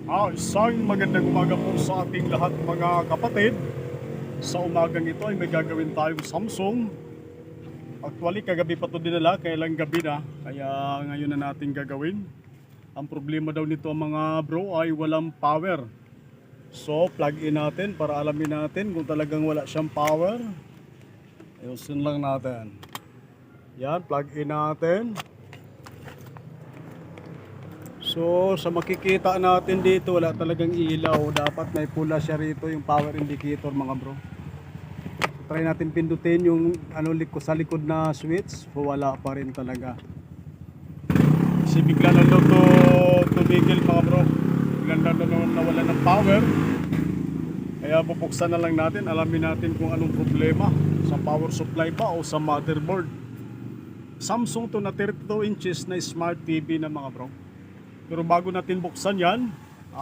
Isang magandang umaga po sa ating lahat mga kapatid. Sa umagang ito ay may gagawin tayong Samsung. Actually, kagabi pa ito dinala, kailang gabi na. Kaya ngayon na natin gagawin. Ang problema daw nito mga bro ay walang power. So, plug in natin para alamin natin kung talagang wala siyang power. Ayusin lang natin. Yan, plug in natin. So, sa makikita natin dito, wala talagang ilaw. Dapat may pula siya rito, yung power indicator mga bro. So, try natin pindutin yung sa likod na switch. So, wala pa rin talaga. Kasi bigla na daw tumigil mga bro. Bigla na nawala ng power. Kaya bubuksan na lang natin. Alamin natin kung anong problema. Sa power supply ba o sa motherboard. Samsung to na 32 inches na smart TV na mga bro. Pero bago natin buksan yan,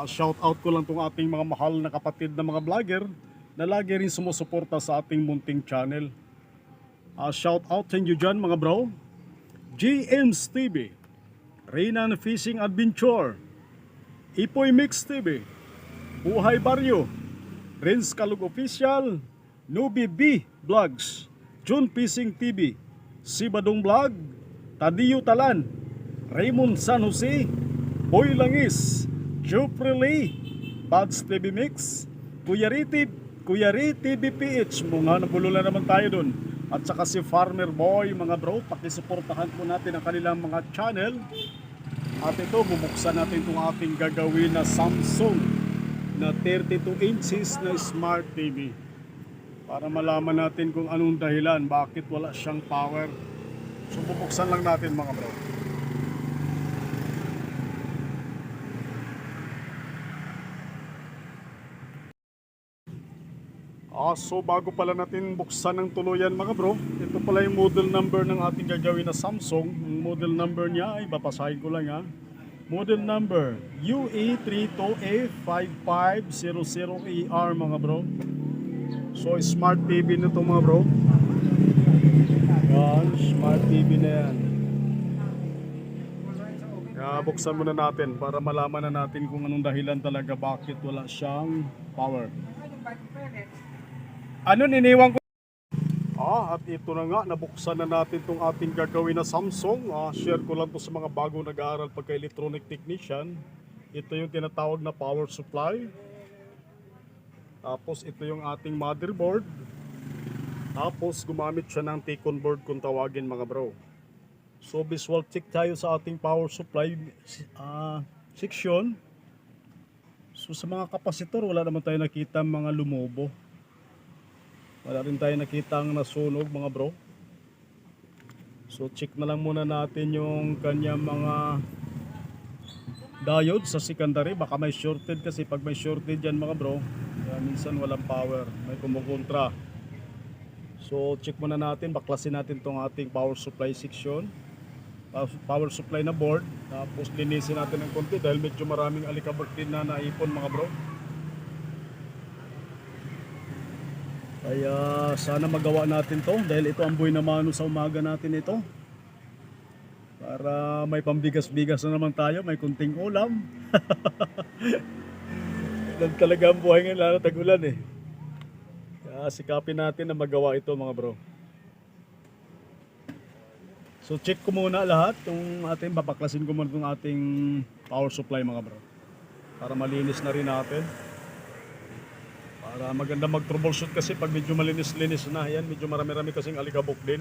shout out ko lang tong ating mga mahal na kapatid na mga vlogger na lagi rin sumusuporta sa ating munting channel. Shout out sa inyo dyan mga bro. JM's TV, Reynan Fishing Adventure, Ipoy Mix TV, Buhay Baryo, Renz Kalug Official, Nubi B Vlogs, June Fishing TV, Sibadong Vlog, Tadiyo Talan, Raymond San Jose, Boy Langis, Jupre Lee, Buds TV Mix, Kuya Riti BPH, mga nabululan naman tayo dun. At saka si Farmer Boy, mga bro, pakisuportahan po natin ang kanilang mga channel. At ito, bubuksan natin itong ating gagawin na Samsung na 32 inches na Smart TV. Para malaman natin kung anong dahilan, bakit wala siyang power. So bubuksan lang natin mga bro. So bago pala natin buksan ng tuluyan mga bro, ito pala yung model number ng ating gagawin na Samsung. Yung model number niya ay babasahin ko lang ha. Model number UE32A5500ER mga bro. So smart TV nito mga bro. Yan, smart TV na yan. Kaya buksan muna natin para malaman na natin kung anong dahilan talaga bakit wala siyang power. Ano iniwan ko? At ito na nga, nabuksan na natin itong ating gagawin na Samsung. Share ko lang to sa mga bagong nag-aaral pagka-electronic technician. Ito yung tinatawag na power supply. Tapos ito yung ating motherboard. Tapos gumamit siya ng T-con board kung tawagin mga bro. So visual check tayo sa ating power supply section. So sa mga kapasitor, wala naman tayo nakita mga lumobo. Wala rin tayo nakita ang nasunog mga bro. So check na lang muna natin yung kanyang mga diode sa secondary. Baka may shorted kasi pag may shorted yan mga bro, minsan walang power, may kumukontra. So check muna natin, baklasin natin tong ating power supply section, power supply na board. Tapos linisin natin ng konti dahil medyo maraming alikabok din na naipon mga bro. Kaya sana magawa natin to dahil ito ang buhay na mano sa umaga natin ito. Para may pambigas-bigas na naman tayo, may kunting ulam. Yan talaga ang buhay ngayon, lalo tag-ulan eh. Kaya sikapin natin na magawa ito mga bro. So check ko muna lahat yung ating babaklasin ko muna itong ating power supply mga bro. Para malinis na rin natin. Para maganda mag-troubleshoot kasi pag medyo malinis-linis na, yan medyo marami-rami kasing alikabok din.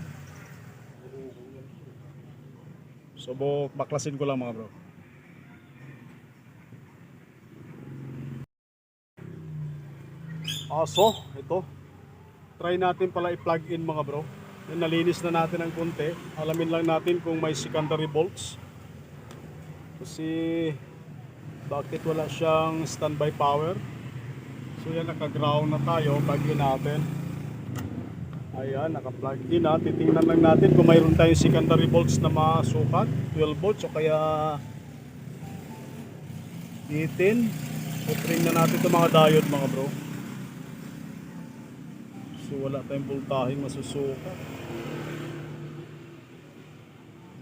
So baklasin ko lang mga bro. So ito, try natin pala i-plug in mga bro. Yung nalinis na natin ng konti, alamin lang natin kung may secondary volts. Kasi bakit wala siyang standby power. So yan, naka-ground na tayo, plug in natin. Ayan, naka-plug in na. Titingnan lang natin kung mayroon tayong secondary volts na masukat, 12 volts o kaya 18. So trim na natin itong mga diode mga bro. So wala tayong voltaheng masusukat.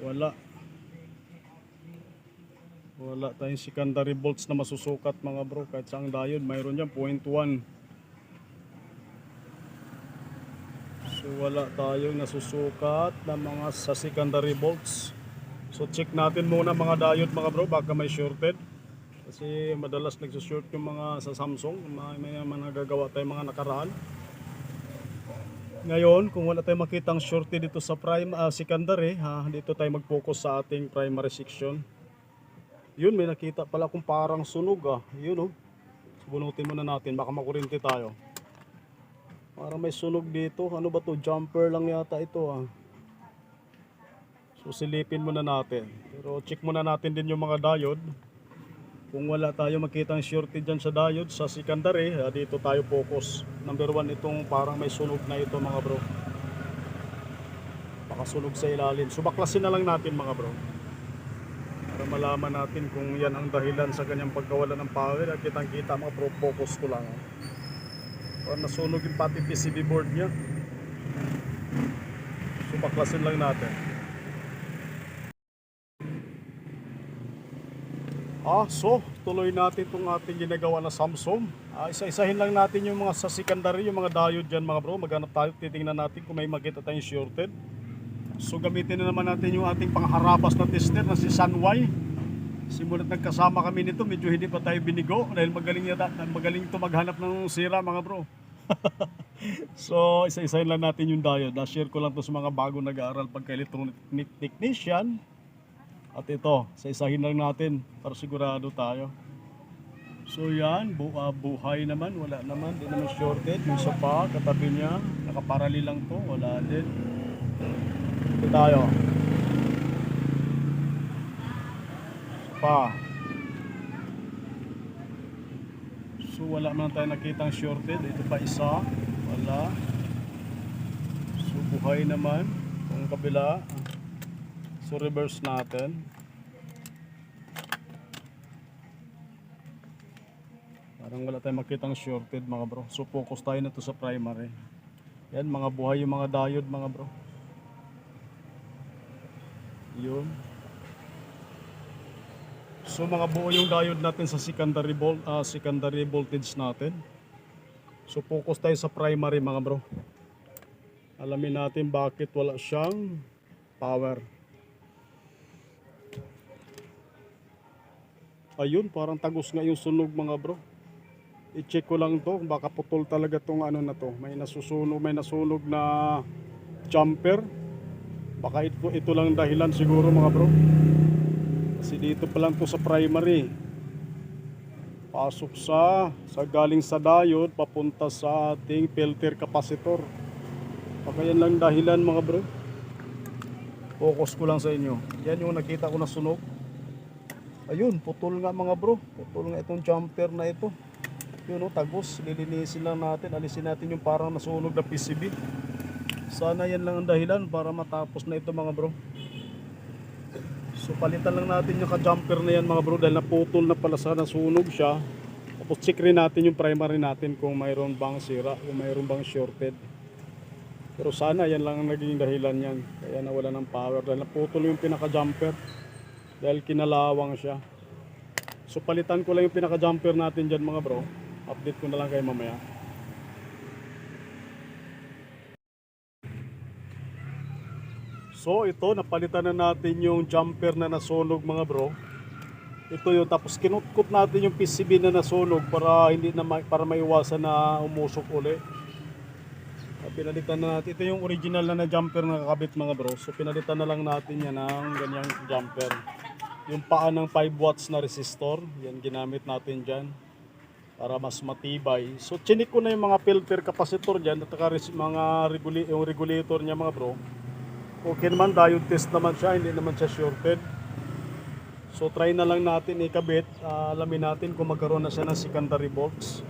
Wala. Wala tayong secondary bolts na masusukat mga bro. Kahit saang diode, mayroon dyan 0.1. So wala tayong nasusukat na mga sa secondary bolts. So check natin muna mga diode mga bro, baka may shorted. Kasi madalas nagsushort yung mga sa Samsung. May nagagawa tayong mga nakaraan. Ngayon, kung wala tayong makitang shorted dito sa secondary, dito tayo mag-focus sa ating primary section. Yun, may nakita pala kung parang sunog Yun Subunutin muna natin, baka makuryente tayo. Parang may sunog dito. Ano ba to? Jumper lang yata ito So silipin muna natin. Pero check muna natin din yung mga diode. Kung wala tayo makitang shorted dyan sa diode sa secondary, dito tayo focus. Number 1 itong parang may sunog na ito mga bro. Baka sunog sa ilalim. So baklasin na lang natin mga bro, para malaman natin kung yan ang dahilan sa kanyang pagkawala ng power. At kitang kita mga bro, focus ko lang parang nasunog yung pati PCB board nya. So baklasin lang natin. So tuloy natin itong ating ginagawa na Samsung. Isa-isahin lang natin yung mga sa secondary, yung mga diode dyan mga bro. Maghanap tayo, titingnan natin kung may makita tayong shorted. So gamitin na naman natin yung ating pangharabas na tester na si Sunway. Simulat nagkasama kami nito, medyo hindi pa tayo binigo dahil magaling ito maghanap ng sira mga bro. So isa-isahin lang natin yung diode. Na-share ko lang to sa mga bago nag-aaral pagka-electronic technician. At ito, isa-isahin lang natin para sigurado tayo. So yan, buhay naman, wala naman, di naman shorted. Yung isa pa, katabi niya, nakaparali lang to, wala din. Ito tayo. Pa. So wala man tayo nakitang shorted. Ito pa isa, wala. So buhay naman, kung kabila. So reverse natin. Parang wala tayong makitang shorted mga bro. So focus tayo na to sa primary. Yan, mga buhay yung mga diode mga bro. Yun. So mga buo yung diode natin sa secondary voltage natin. So focus tayo sa primary mga bro. Alamin natin bakit wala siyang power. Ayun, parang tagos nga yung sunog mga bro. I-check ko lang to, baka putol talaga tong ano na to. May nasunog na jumper. Baka ito lang dahilan siguro mga bro. Kasi dito pa lang to sa primary. Pasok sa galing sa diode papunta sa ating filter capacitor. Baka yan lang dahilan mga bro. Focus ko lang sa inyo. Yan yung nakita ko na sunog. Ayun, putol nga mga bro. Putol nga itong jumper na ito. Yun tagos. Lilinisin lang natin. Alisin natin yung parang nasunog na PCB. Sana yan lang ang dahilan para matapos na ito mga bro. So palitan lang natin yung ka-jumper na yan mga bro. Dahil naputol na pala sa nasunog siya. Tapos check rin natin yung primary natin kung mayroon bang sira. Kung mayroon bang shorted. Pero sana yan lang ang naging dahilan yan. Kaya nawala ng power. Dahil naputol yung pinaka-jumper. Dahil kinalawang siya. So palitan ko lang yung pinaka-jumper natin dyan mga bro. Update ko na lang kayo mamaya. So ito, napalitan na natin yung jumper na nasunog mga bro. Ito yung tapos kinutkot natin yung PCB na nasunog para maiwasan na umusok uli. Pinalitan na natin. Ito yung original na jumper na kakabit mga bro. So pinalitan na lang natin yan ng ganyang jumper. Yung paa ng 5 watts na resistor, yan ginamit natin dyan para mas matibay. So chinik ko na yung mga filter capacitor dyan at yung regulator niya mga bro. Okay naman, diode test naman siya, hindi naman siya shorted. So try na lang natin ikabit, alamin natin kung magkaroon na siya ng secondary volts.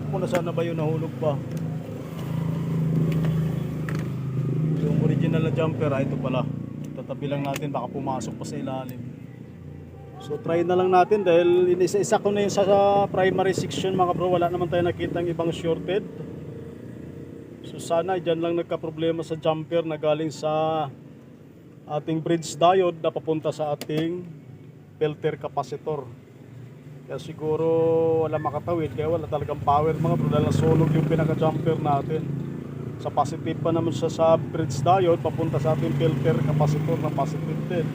Kung nasaan na ba yun, nahulog pa. Yung original na jumper, ito pala. Tatabi lang natin, baka pumasok pa sa ilalim. So try na lang natin dahil isa-isa ko na yung sa primary section mga bro. Wala naman tayo nakitang ibang shorted. So sana dyan lang nagka-problema sa jumper na galing sa ating bridge diode na papunta sa ating filter capacitor. Kaya siguro wala makatawid, kaya wala talagang power mga bro, dahil nasunog yung pinaka-jumper natin. Sa positive pa naman siya sa bridge diode, papunta sa ating filter capacitor na positive din.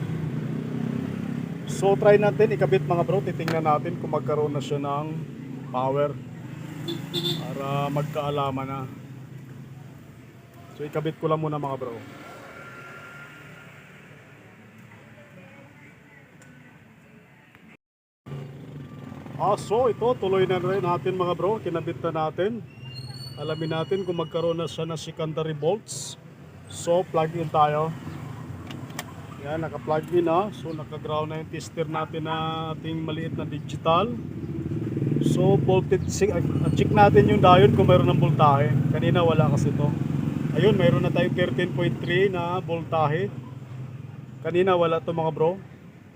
So try natin ikabit mga bro, titingnan natin kung magkaroon na siya ng power para magkaalaman na. So ikabit ko lang muna mga bro. So ito, tuloy na rin natin mga bro, kinabit na natin. Alamin natin kung magkaroon na siya ng secondary volts. So plug in tayo. Yan, naka-plug in na. So naka-ground na yung tester natin na ating maliit na digital. So voltage, check natin yung diode kung mayroon ng voltahe. Kanina wala kasi ito. Ayun, mayroon na tayong 13.3 na voltahe. Kanina wala ito mga bro.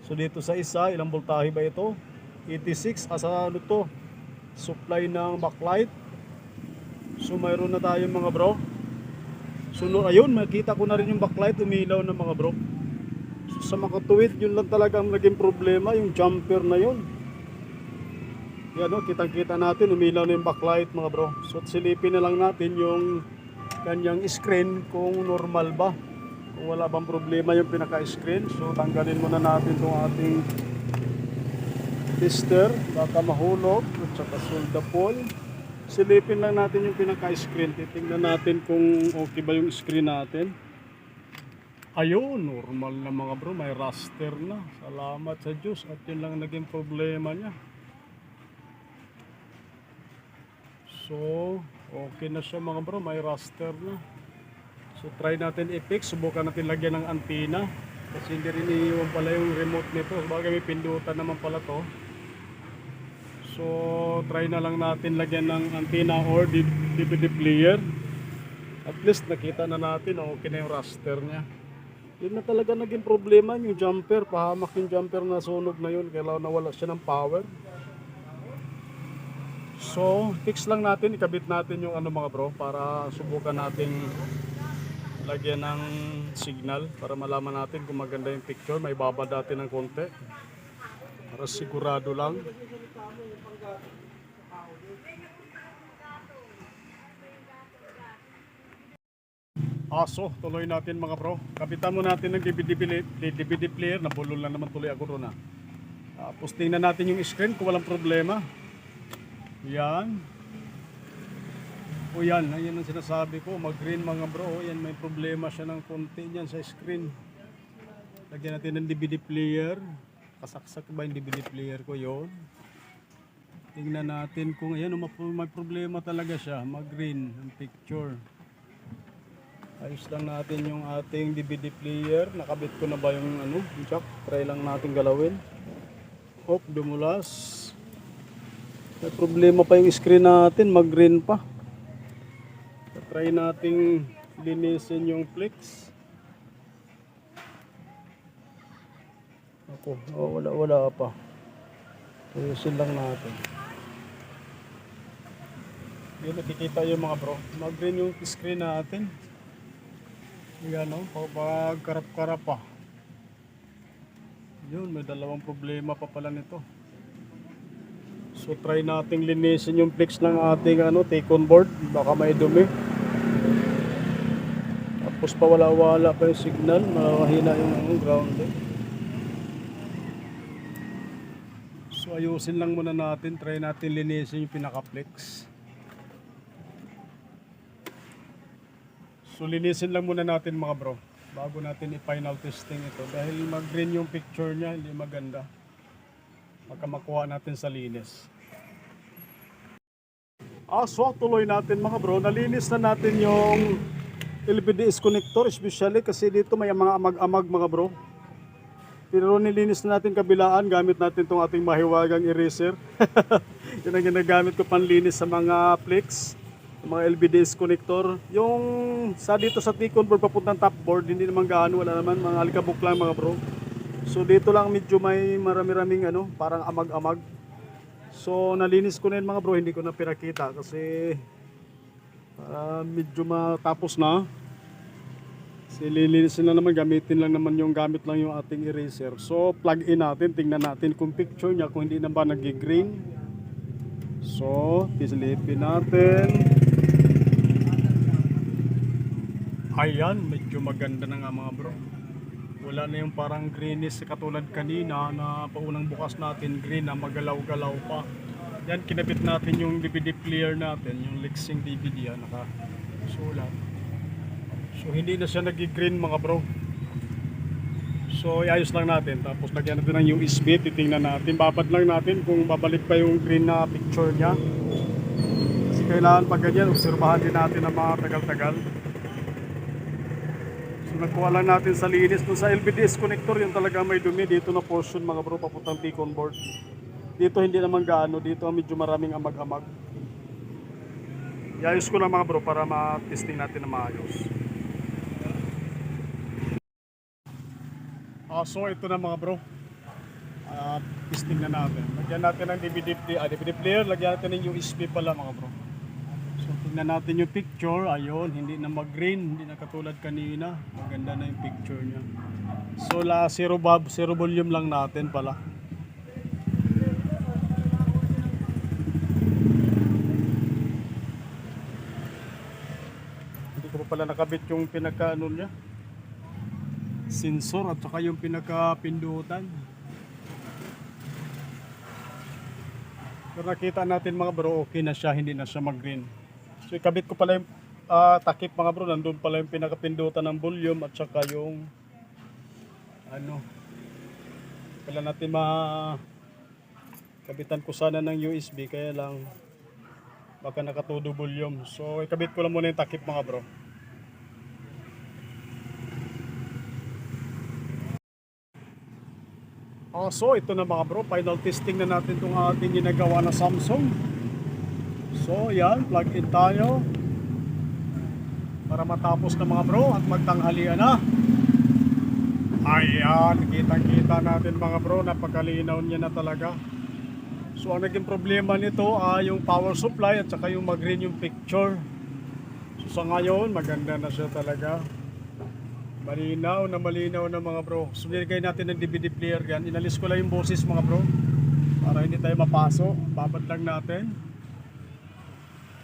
So dito sa isa, ilang voltahe ba ito? 86. Asa ano to? Supply ng backlight. So mayroon na tayong mga bro. So ayun, makita ko na rin yung backlight umilaw na mga bro. So sa makatuwid, yun lang talaga ang naging problema, yung jumper na yun. Yan o, kitang-kita natin umilaw na yung backlight mga bro. So silipin na lang natin yung kanyang screen kung normal ba, kung wala bang problema yung pinaka-screen. So tanggalin muna natin itong ating tester, baka mahulog, at saka solda pole. Silipin lang natin yung pinaka-screen, titingnan natin kung okay ba yung screen natin. Ayun, normal na mga bro, may raster na. Salamat sa Diyos, at yun lang naging problema niya. So okay na siya mga bro, may raster na. So try natin i-fix, subukan natin lagyan ng antenna. Kasi hindi rin iiwan pala yung remote nito. Bagay may pindutan naman pala to. So try na lang natin lagyan ng antenna or DVD player. At least nakita na natin, okay na yung raster niya. Yun na talaga naging problema, yung jumper. Pahamak yung jumper na sunog na yun. Kailangan nawala siya ng power. So fix lang natin, ikabit natin yung ano mga bro, para subukan nating lagyan ng signal para malaman natin kung maganda yung picture. May baba natin ng konti para sigurado lang. So tuloy natin mga bro, kapitan mo natin ng DVD player. Nabulol na naman tuloy ako ron. Tapos tingnan natin yung screen kung walang problema. Yan. O yan, yan ang sinasabi ko, mag-green mga bro. Yan, may problema siya ng konti dyan sa screen. Lagyan natin ng DVD player. Kasaksak ba yung DVD player ko? Yon. Tingnan natin kung ayan, may problema talaga siya. Mag-green ang picture. Ayos lang natin yung ating DVD player. Nakabit ko na ba yung ano, jack? Try lang natin galawin. Hop, dumulas. May problema pa yung screen natin, mag-green pa. Try nating linisin yung flex. Ako, wala pa. Ayusin lang natin. Yun, nakikita yung mga bro. Mag-green yung screen natin. Yan o, pag karap-karap pa. Yun, may dalawang problema pa pala nito. So try nating linisin yung flex ng ating take-on board. Baka may dumi. Tapos pawala-wala pa yung signal. Mahina yung ground. So ayusin lang muna natin. Try natin linisin yung pinaka-flex. So linisin lang muna natin mga bro, bago natin i-final testing ito. Dahil mag-green yung picture niya, hindi maganda. Baka makuha natin sa linis. So tuloy natin mga bro, nalinis na natin yung LVDS connector, especially kasi dito may mga amag-amag mga bro. Pero nilinis na natin kabilaan, gamit natin itong ating mahiwagang eraser. Yun ang ginagamit ko panlinis sa mga flex, mga LVDS connector. Yung sa dito sa T-con board papuntang top board, hindi naman gaano, wala naman, mga alikabok lang mga bro. So dito lang medyo may marami-raming parang amag-amag. So nalinis ko na yun mga bro, hindi ko na pinakita kasi medyo matapos na. Lilinisin lang naman, gamitin lang naman yung gamit lang yung ating eraser. So plug in natin, tingnan natin kung picture niya, kung hindi na ba nag-green. So pisilipin natin. Ayan, medyo maganda na nga mga bro. Wala na yung parang greenish katulad kanina na paunang bukas natin, green na magalaw-galaw pa. Yan, kinabit natin yung DVD player natin, yung Lexing DVD yan, nakasulat. So hindi na siya nag-green mga bro. So iayos lang natin, tapos lagyan natin ng USB, titingnan natin, babad lang natin kung babalik pa yung green na picture niya. Kasi kailangan pag ganyan, obserbahan din natin ang mga tagal-tagal. Nagkuha lang natin sa linis dun sa LVDS connector, yung talaga may dumi dito na portion mga bro, papuntang beacon board. Dito hindi naman gaano, dito medyo maraming amag-amag. Iayos ko lang mga bro para ma-testing natin na maayos. So ito na mga bro, testing na natin. Lagyan natin ng DVD player, lagyan natin ng USB pala mga bro. So tingnan natin yung picture, ayun, hindi na mag-green, hindi na katulad kanina. Maganda na yung picture niya. So zero volume lang natin pala. Hindi ko pa pala nakabit yung pinaka-ano niya, sensor at saka yung pinaka-pindutan. Pero nakita natin mga bro, okay na siya, hindi na siya mag-green. So ikabit ko pala yung takip mga bro, nandun pala yung pinakapindutan ng volume at saka yung pala natin kabitan ko sana ng USB, kaya lang baka nakatudo volume. So ikabit ko lang muna yung takip mga bro. So ito na mga bro, final testing na natin itong ating ginagawa na Samsung. So yan, plug in tayo para matapos na mga bro at magtanghalian na. Ayan, kitang-kita natin mga bro, napakalinaw niya na talaga. So ang naging problema nito ay yung power supply at saka yung mag-green yung picture. So sa ngayon, maganda na siya talaga. Malinaw na mga bro. So nilagay natin ng DVD player yan. Inalis ko lang yung boses mga bro para hindi tayo mapasok. Babad lang natin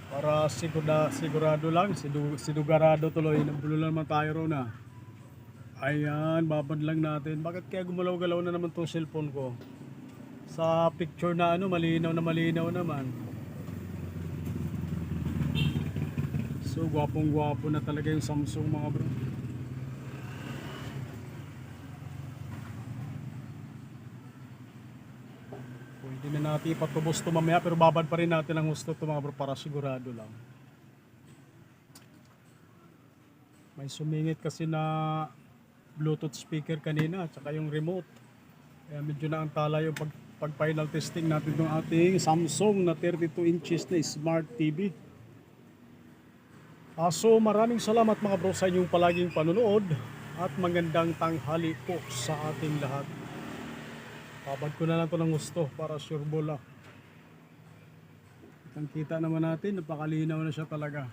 para sigurado lang, sinugarado tuloy. Nabulo lang naman tayo ron na. Ayan, babad lang natin. Bakit kaya gumalaw-galaw na naman tong cellphone ko? Sa picture na malinaw naman. So gwapong-gwapo na talaga yung Samsung mga bro. Hindi na natin ipatubos ito mamaya, pero babad pa rin natin ang gusto ito mga bro para sigurado lang. May sumingit kasi na Bluetooth speaker kanina at saka yung remote. Kaya medyo naantala yung pag final testing natin ng ating Samsung na 32 inches na Smart TV. So maraming salamat mga bro sa inyong palaging panonood at magandang tanghali po sa ating lahat. Babad ko na lang ito ng gusto para sure bola. Kita naman natin, napakalinaw na siya talaga.